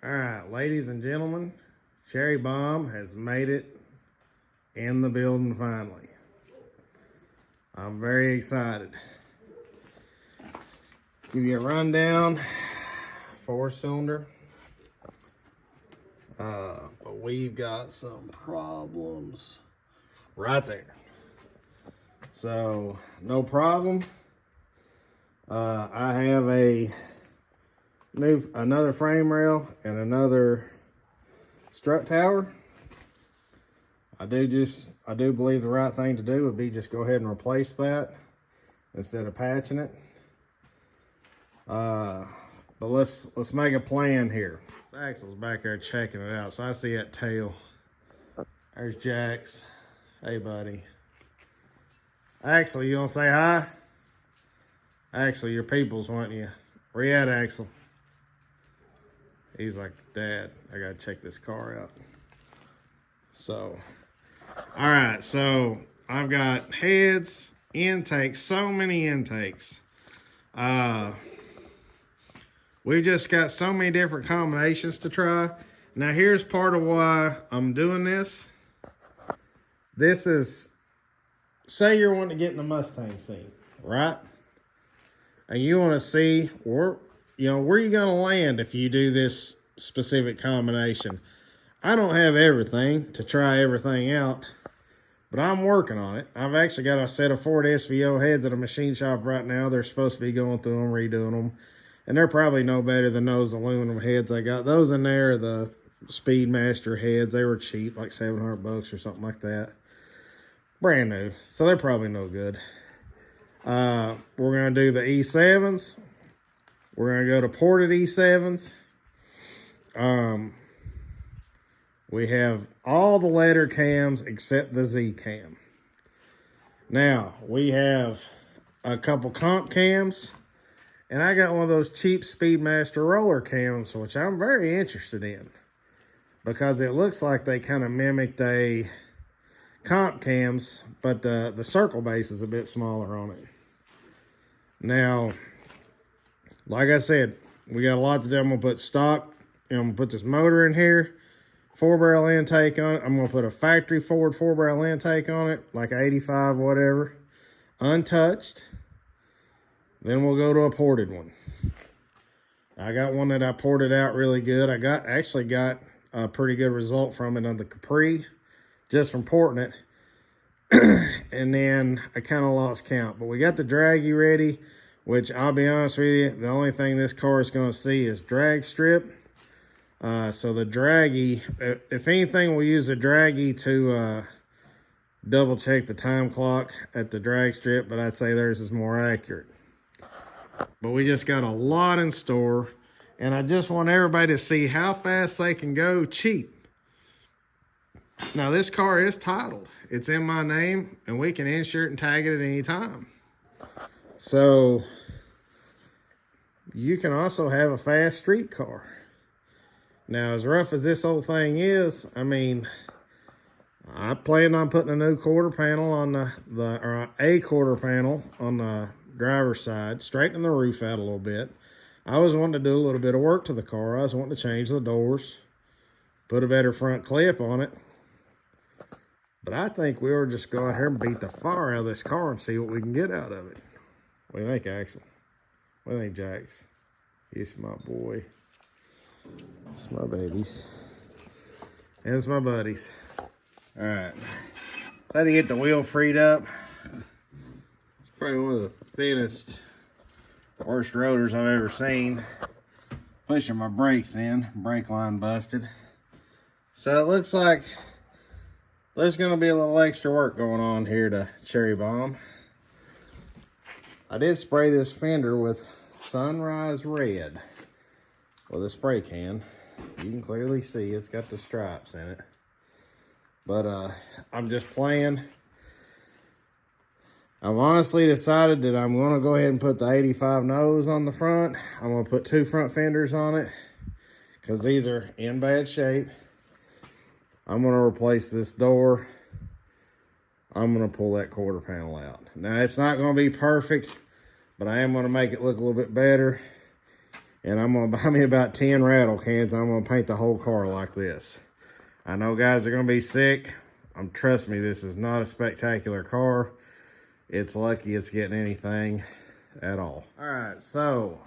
All right, ladies and gentlemen, Cherrybomb has made it in the building finally. I'm very excited. Give you a rundown. 4-cylinder. But we've got some problems right there. So, no problem. I have another frame rail and another strut tower. I do believe the right thing to do would be just go ahead and replace that instead of patching it. But let's make a plan here. Axel's back there checking it out, so I see that tail. There's Jax. Hey, buddy. Axel, you want to say hi? Axel, your people's wanting you. Where you at, Axel? He's like, Dad, I gotta check this car out. So, all right, so I've got heads, intakes, so many intakes. We've just got so many different combinations to try. Now, here's part of why I'm doing this. This is, say you're wanting to get in the Mustang scene, right? And you want to see where you're going to land if you do this specific combination. I don't have everything to try everything out, but I'm working on it. I've actually got a set of Ford SVO heads at a machine shop right now. They're supposed to be going through them, redoing them. And they're probably no better than those aluminum heads I got. Those in there are the Speedmaster heads. They were cheap, like $700 or something like that. Brand new. So they're probably no good. We're going to do the E7s. We're going to go to ported E7s. We have all the letter cams except the Z cam. Now, we have a couple comp cams. And I got one of those cheap Speedmaster roller cams, which I'm very interested in. Because it looks like they kind of mimicked a comp cams, but the circle base is a bit smaller on it. Now, like I said, we got a lot to do. I'm going to put stock. I'm going to put this motor in here. 4-barrel intake on it. I'm going to put a factory Ford 4-barrel intake on it, like 85, whatever. Untouched. Then we'll go to a ported one. I got one that I ported out really good. I actually got a pretty good result from it on the Capri, just from porting it. And then I kind of lost count. But we got the draggy ready, which I'll be honest with you, the only thing this car is going to see is drag strip. So the draggy, if anything, we'll use the draggy to double check the time clock at the drag strip, but I'd say theirs is more accurate. But we just got a lot in store, and I just want everybody to see how fast they can go cheap. Now, this car is titled. It's in my name, and we can insure it and tag it at any time. So, you can also have a fast street car. Now, as rough as this old thing is, I mean, I planned on putting a new quarter panel on or a quarter panel on the driver's side, straightening the roof out a little bit. I was wanting to do a little bit of work to the car. I was wanting to change the doors, put a better front clip on it. But I think we ought to just go out here and beat the fire out of this car and see what we can get out of it. What do you think, Axel? What do you think, Jax? He's my boy. It's my babies. And it's my buddies. All right. Had to get the wheel freed up. It's probably one of the thinnest, worst rotors I've ever seen. Pushing my brakes in, brake line busted. So it looks like there's going to be a little extra work going on here to Cherrybomb. I did spray this fender with Sunrise Red with a spray can. You can clearly see it's got the stripes in it. But I'm just playing. I've honestly decided that I'm going to go ahead and put the 85 nose on the front. I'm going to put 2 front fenders on it because these are in bad shape. I'm going to replace this door. I'm going to pull that quarter panel out. Now, it's not going to be perfect, but I am going to make it look a little bit better. And I'm going to buy me about 10 rattle cans. I'm going to paint the whole car like this. I know guys are going to be sick. Trust me, this is not a spectacular car. It's lucky it's getting anything at all. All right, so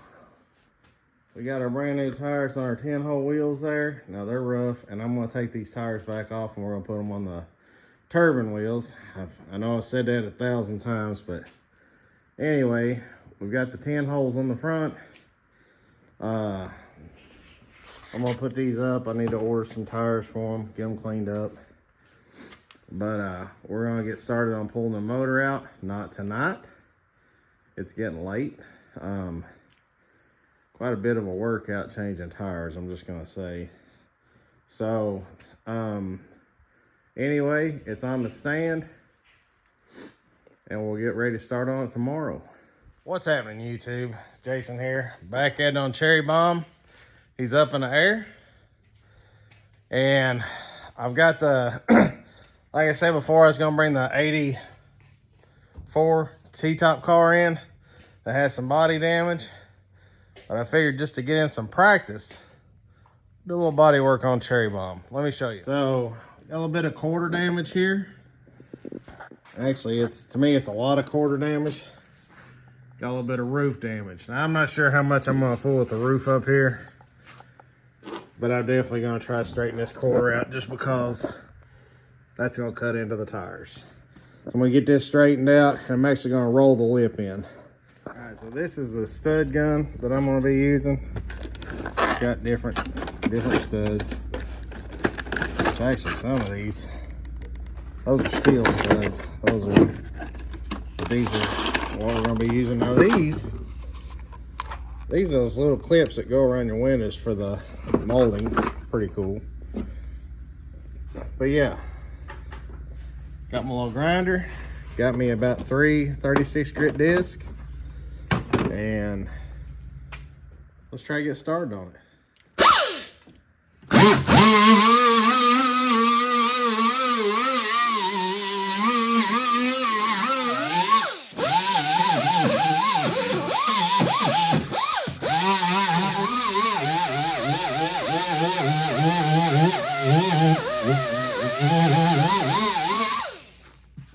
we got our brand new tires on our 10-hole wheels there. Now they're rough, and I'm going to take these tires back off and we're going to put them on the turbine wheels. I know I've said that 1,000 times, but anyway, we've got the 10 holes on the front. I'm gonna put these up. I need to order some tires for them, get them cleaned up. But we're gonna get started on pulling the motor out. Not tonight. It's getting late. Quite a bit of a workout changing tires, I'm just gonna say. So anyway, it's on the stand and we'll get ready to start on it tomorrow. What's happening, YouTube? Jason here, back at it on Cherrybomb. He's up in the air. And I've got the, like I said before, I was gonna bring the 84 T-top car in that has some body damage. But I figured just to get in some practice, do a little body work on Cherrybomb. Let me show you. So, got a little bit of quarter damage here. Actually, to me, it's a lot of quarter damage. Got a little bit of roof damage. Now, I'm not sure how much I'm going to fool with the roof up here, but I'm definitely going to try to straighten this quarter out just because that's going to cut into the tires. So I'm going to get this straightened out, and I'm actually going to roll the lip in. All right, so this is the stud gun that I'm going to be using. It's got different studs. Which actually, some of these, those are steel studs. But these are what we're going to be using. Now these are those little clips that go around your windows for the molding. Pretty cool. But yeah, got my little grinder, got me about 3 36 grit discs, and let's try to get started on it.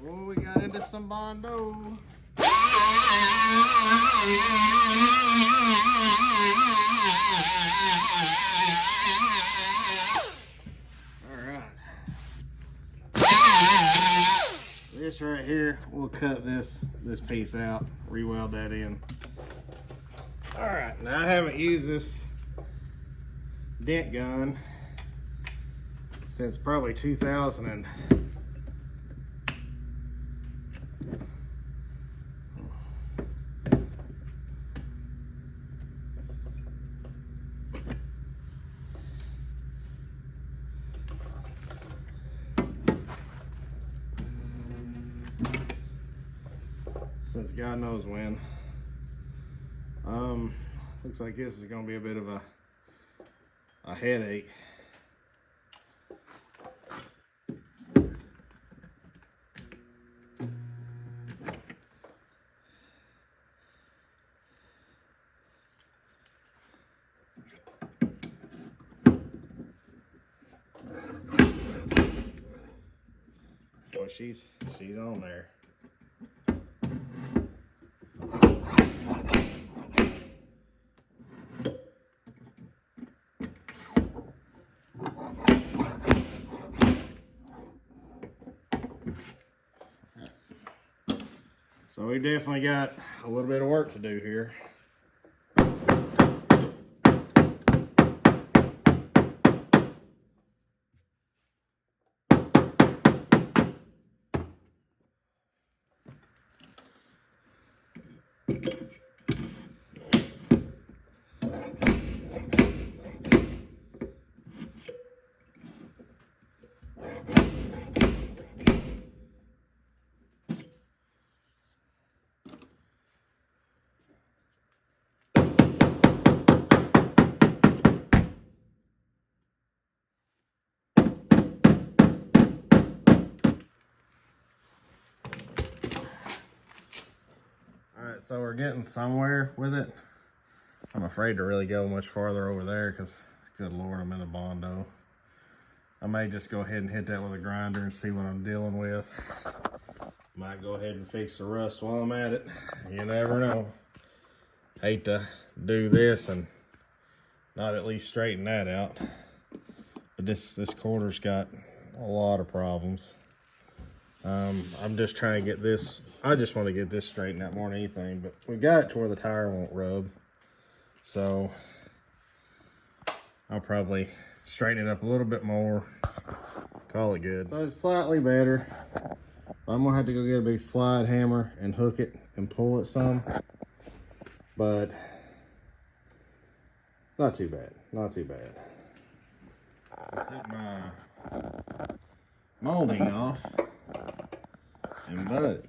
Oh, we got into some Bondo. Alright. This right here, we'll cut this piece out, re-weld that in. Alright, now I haven't used this dent gun since probably 2000 and since God knows when. Looks like this is gonna be a bit of a headache. Boy, she's on there. So we definitely got a little bit of work to do here. So we're getting somewhere with it. I'm afraid to really go much farther over there because, good Lord, I'm in a Bondo. I may just go ahead and hit that with a grinder and see what I'm dealing with. Might go ahead and fix the rust while I'm at it. You never know. Hate to do this and not at least straighten that out. But this quarter's got a lot of problems. I'm just trying to get this, I just want to get this straightened out more than anything, but we got it to where the tire won't rub. So I'll probably straighten it up a little bit more, call it good. So it's slightly better. I'm gonna have to go get a big slide hammer and hook it and pull it some, but not too bad, not too bad. I took my molding off and but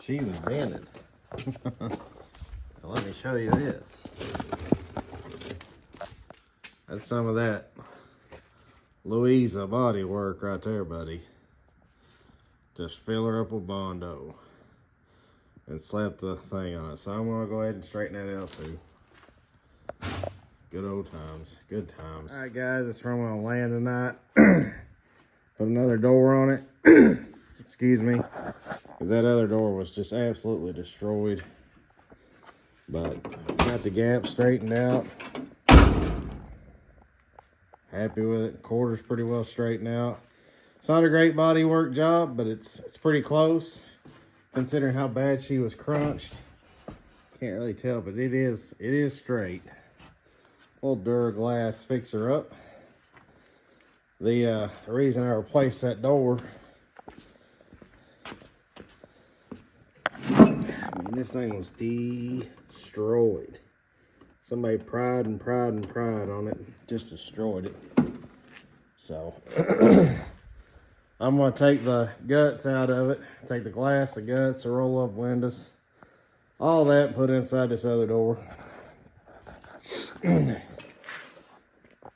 she was dented. Let me show you this. That's some of that Louisa body work right there, buddy. Just fill her up with Bondo and slap the thing on it. So I'm gonna go ahead and straighten that out too. Good old times, good times. All right, guys, that's where I'm gonna land tonight. Put another door on it. Excuse me, because that other door was just absolutely destroyed. But got the gap straightened out. Happy with it. Quarter's pretty well straightened out. It's not a great body work job, but it's pretty close considering how bad she was crunched. Can't really tell, but it is straight. Little Duraglass fixer up. The reason I replaced that door, I mean, this thing was destroyed. Somebody pried and pried and pried on it, just destroyed it. So I'm gonna take the guts out of it, take the glass, the guts, the roll up windows, all that, and put it inside this other door.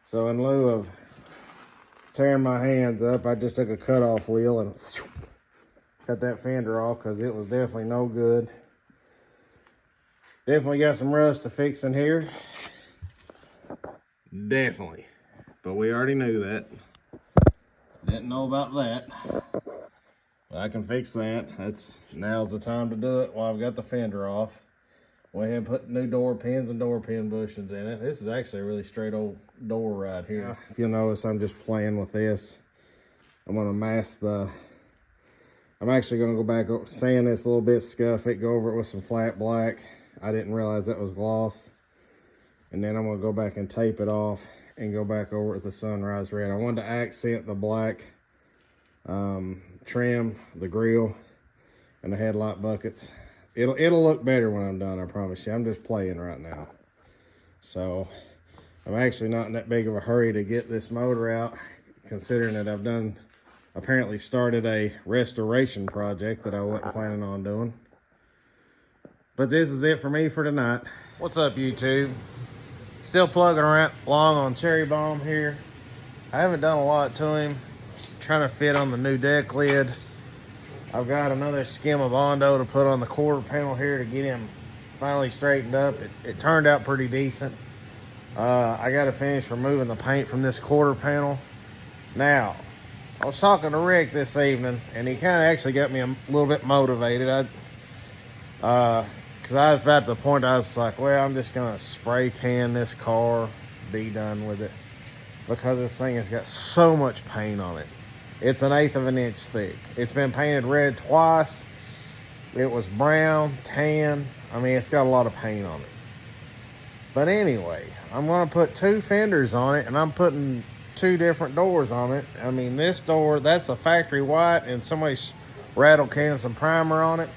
So in lieu of tearing my hands up, I just took a cutoff wheel and cut that fender off because it was definitely no good. Definitely got some rust to fix in here. Definitely. But we already knew that. Didn't know about that. But I can fix that. Now's the time to do it while I've got the fender off. Went ahead and put new door pins and door pin bushings in it. This is actually a really straight old door right here. If you'll notice, I'm just playing with this. I'm gonna mask I'm actually gonna go back, sand this a little bit, scuff it, go over it with some flat black. I didn't realize that was gloss. And then I'm gonna go back and tape it off and go back over it with the sunrise red. I wanted to accent the black trim, the grill, and the headlight buckets. It'll look better when I'm done, I promise you. I'm just playing right now. So I'm actually not in that big of a hurry to get this motor out, considering that I've apparently started a restoration project that I wasn't planning on doing. But this is it for me for tonight. What's up, YouTube? Still plugging around along on Cherrybomb here. I haven't done a lot to him. Trying to fit on the new deck lid. I've got another skim of Bondo to put on the quarter panel here to get him finally straightened up. It turned out pretty decent. I got to finish removing the paint from this quarter panel. Now, I was talking to Rick this evening, and he kind of actually got me a little bit motivated. Because I was about to the point I was like, well, I'm just going to spray can this car, be done with it. Because this thing has got so much paint on it. It's 1/8 of an inch thick. It's been painted red twice. It was brown, tan. I mean, it's got a lot of paint on it. But anyway, I'm going to put 2 fenders on it, and I'm putting 2 different doors on it. I mean, this door, that's a factory white, and somebody's rattle can some primer on it.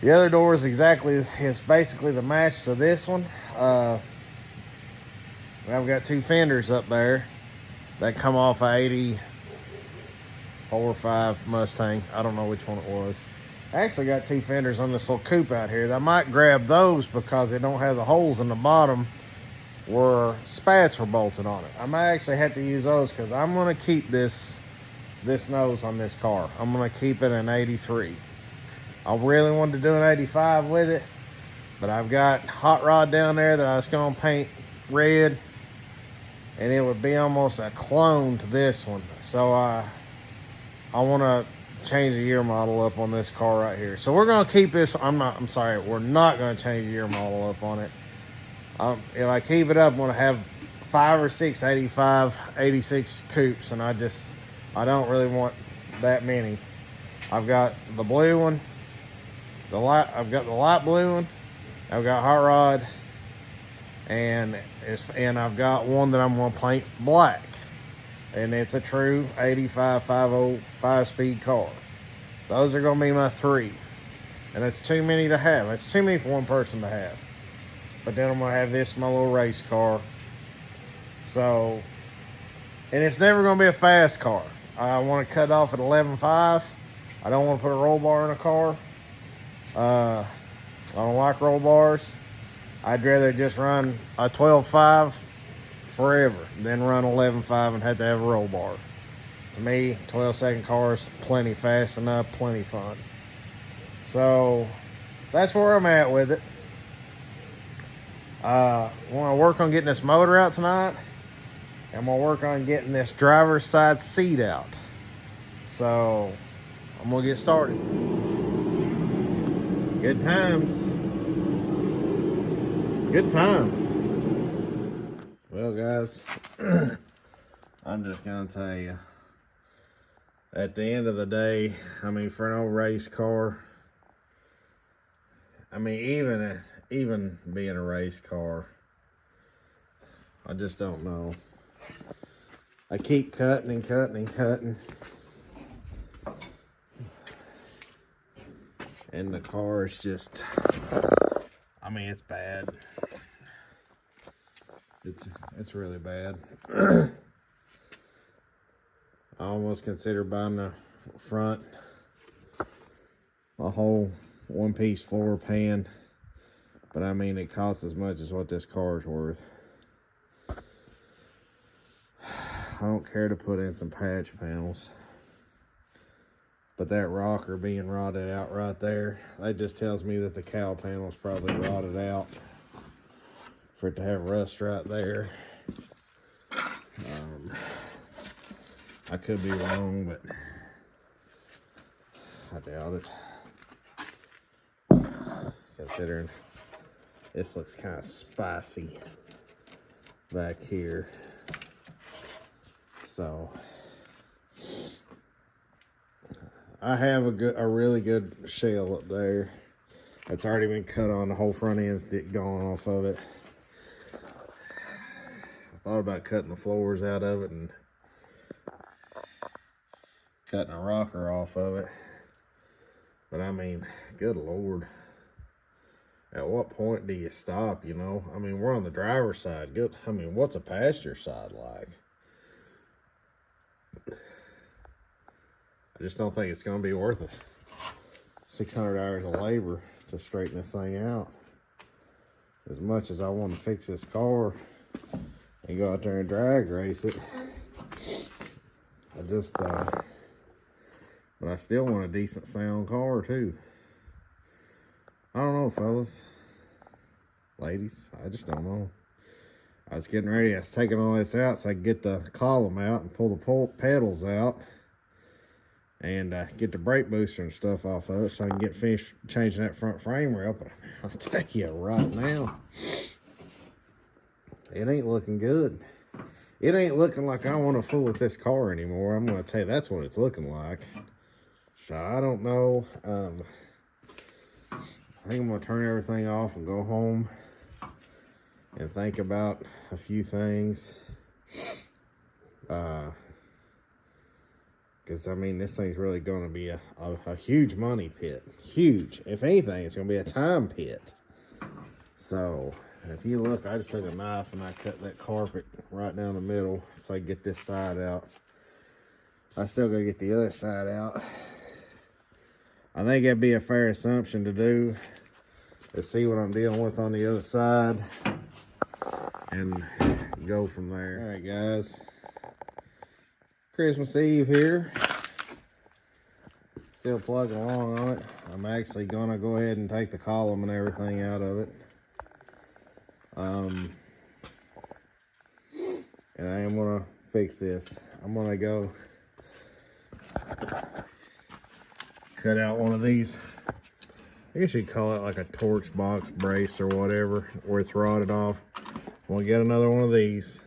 The other door is basically the match to this one. I've got 2 fenders up there that come off a 84 or 5 Mustang. I don't know which one it was. I actually got 2 fenders on this little coupe out here. I might grab those because they don't have the holes in the bottom where spats were bolted on it. I might actually have to use those because I'm going to keep this nose on this car. I'm going to keep it an 83. I really wanted to do an 85 with it, but I've got hot rod down there that I was gonna paint red, and it would be almost a clone to this one. So I want to change the year model up on this car right here. So we're gonna keep this. We're not gonna change the year model up on it. If I keep it up, I'm gonna have 5 or 6 85, 86 coupes, and I don't really want that many. I've got the blue one, I've got the light blue one, I've got hot rod, and I've got one that I'm gonna paint black, and it's a true 85 50 5-speed car. Those are gonna be my 3, and it's too many to have. It's too many for one person to have. But then I'm gonna have this, my little race car. So, and it's never gonna be a fast car. I want to cut off at 11.5. I don't want to put a roll bar in a car. I don't like roll bars. I'd rather just run a 12.5 forever than run 11.5 and have to have a roll bar. To me, 12-second cars, plenty fast enough, plenty fun. So that's where I'm at with it. I want to work on getting this motor out tonight. I'm going to work on getting this driver's side seat out. So I'm going to get started. Good times. Good times. Well, guys, I'm just going to tell you, at the end of the day, I mean, for an old race car, I mean, even being a race car, I just don't know. I keep cutting and cutting and cutting, and the car is just, I mean, it's bad. It's really bad. I almost considered buying the front, a whole one-piece floor pan, but I mean, it costs as much as what this car is worth. I don't care to put in some patch panels, but that rocker being rotted out right there, that just tells me that the cowl panel is probably rotted out for it to have rust right there. I could be wrong, but I doubt it, considering this looks kind of spicy back here. So I have a really good shell up there. It's already been cut on. The whole front end's gone off of it. I thought about cutting the floors out of it and cutting a rocker off of it. But I mean, good Lord. At what point do you stop, you know? I mean, we're on the driver's side. I mean, what's a passenger side like? I just don't think it's going to be worth it. 600 hours of labor to straighten this thing out. As much as I want to fix this car and go out there and drag race it, but I still want a decent sound car too. I don't know, fellas, ladies, I just don't know. I was getting ready. I was taking all this out so I could get the column out and pull the pedals out and get the brake booster and stuff off of it so I can get finished changing that front frame rail. But I'll tell you right now, it ain't looking good. It ain't looking like I want to fool with this car anymore. I'm going to tell you, that's what it's looking like. So I don't know. I think I'm going to turn everything off and go home and think about a few things. Because, I mean, this thing's really going to be a huge money pit. Huge. If anything, it's going to be a time pit. So, if you look, I just took a knife and I cut that carpet right down the middle so I get this side out. I still got to get the other side out. I think that'd be a fair assumption to do. Let's see what I'm dealing with on the other side and go from there. All right, guys. Christmas Eve here. still plugging along on it. I'm actually gonna go ahead and take the column and everything out of it. And I am gonna fix this. I'm gonna go cut out one of these. I guess you'd call it like a torch box brace or whatever, where it's rotted off. I'm gonna get another one of these,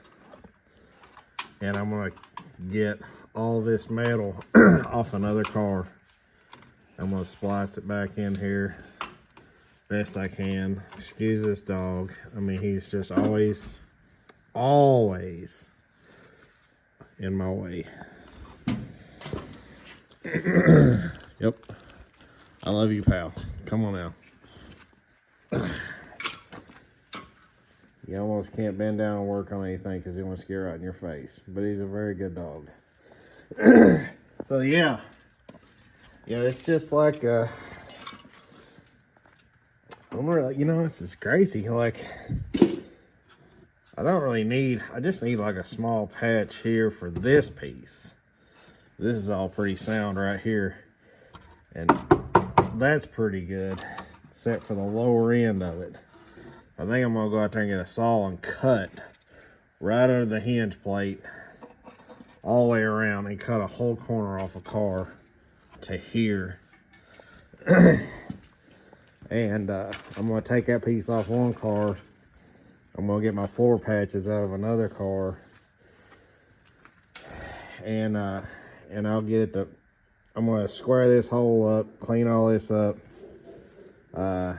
and I'm gonna get all this metal off another car. I'm gonna splice it back in here best I can. Excuse this dog. I mean, he's just always in my way. Yep. I love you, pal. Come on now. You almost can't bend down and work on anything because he wants to get right in your face. But he's a very good dog. So yeah. Yeah, it's just like I'm really, you know, this is crazy. Like, I don't really need, I just need like a small patch here for this piece. This is all pretty sound right here. And that's pretty good, except for the lower end of it. I think I'm gonna go out there and get a saw and cut right under the hinge plate all the way around and cut a whole corner off a car to here. And I'm gonna take that piece off one car. I'm gonna get my floor patches out of another car, and I'll get it to. I'm gonna square this hole up, clean all this up. I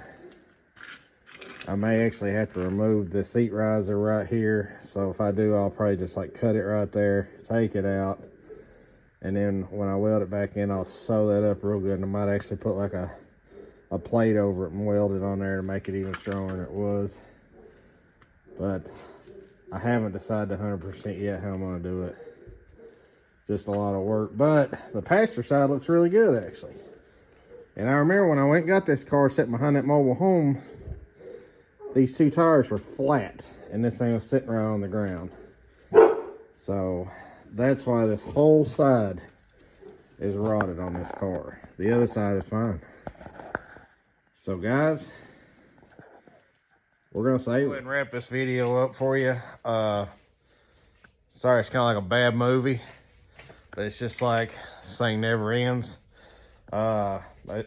may actually have to remove the seat riser right here. So if I do, I'll probably just like cut it right there, take it out, and then when I weld it back in, I'll sew that up real good. And I might actually put like a plate over it and weld it on there to make it even stronger than it was. But I haven't decided 100% yet how I'm going to do it. Just a lot of work. But the passenger side looks really good, actually. And I remember when I went and got this car sitting behind that mobile home, these two tires were flat. And this thing was sitting right on the ground. So that's why this whole side is rotted on this car. The other side is fine. So guys, we're gonna say, go ahead and wrap this video up for you. Sorry, it's kind of like a bad movie, but it's just like this thing never ends.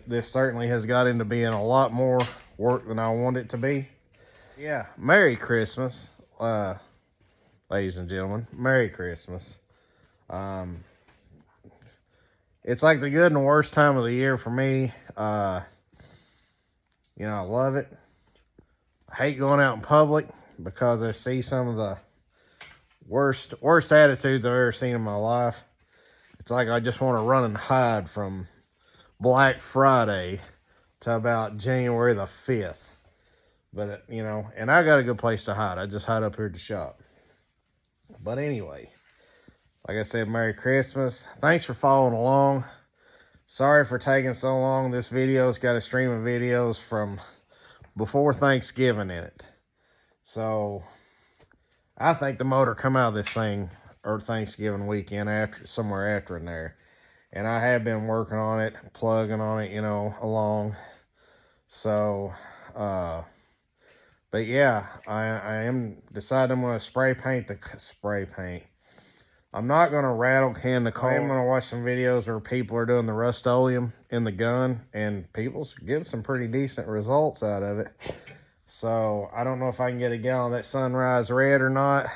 This certainly has got into being a lot more work than I want it to be. Yeah, Merry Christmas, ladies and gentlemen. Merry Christmas. It's like the good and the worst time of the year for me. You know, I love it. I hate going out in public because I see some of the worst attitudes I've ever seen in my life. It's like I just want to run and hide from Black Friday to about January the 5th. But, you know, and I got a good place to hide. I just hide up here to shop. But anyway, like I said, Merry Christmas. Thanks for following along. Sorry for taking so long. This video's got a stream of videos from before Thanksgiving in it. So I think the motor come out of this thing or Thanksgiving weekend, after somewhere after in there. And I have been working on it, plugging on it, you know, along. So, but yeah, I am deciding I'm going to spray paint. I'm not going to rattle can the car. I am going to watch some videos where people are doing the Rust-Oleum in the gun, and people's getting some pretty decent results out of it. So I don't know if I can get a gallon of that Sunrise Red or not.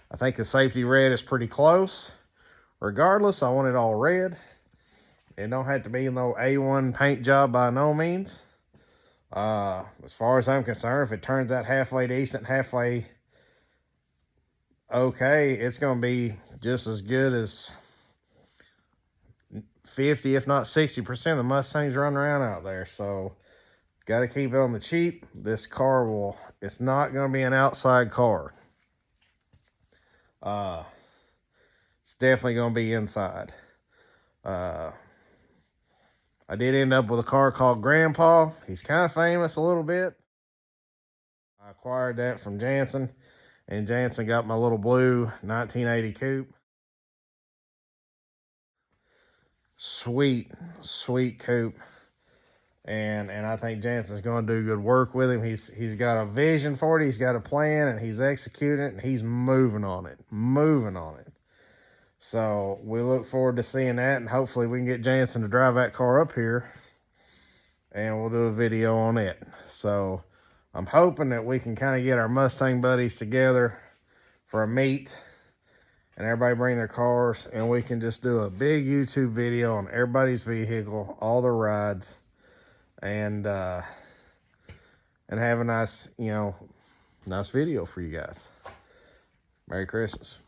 I think the Safety Red is pretty close. Regardless, I want it all red. It don't have to be no A1 paint job by no means. As far as I'm concerned, if it turns out halfway decent, halfway okay, it's going to be just as good as 50, if not 60% of the Mustangs running around out there. So, got to keep it on the cheap. This car it's not going to be an outside car. It's definitely going to be inside. I did end up with a car called Grandpa. He's kind of famous a little bit. I acquired that from Jansen. And Jansen got my little blue 1980 coupe. sweet coupe. And I think Jansen's going to do good work with him. He's got a vision for it. He's got a plan, and he's executing it, and he's moving on it. So we look forward to seeing that, and hopefully we can get Jansen to drive that car up here, and we'll do a video on it. So I'm hoping that we can kind of get our Mustang buddies together for a meet, and everybody bring their cars, and we can just do a big YouTube video on everybody's vehicle, all the rides, and have a nice, nice video for you guys. Merry Christmas.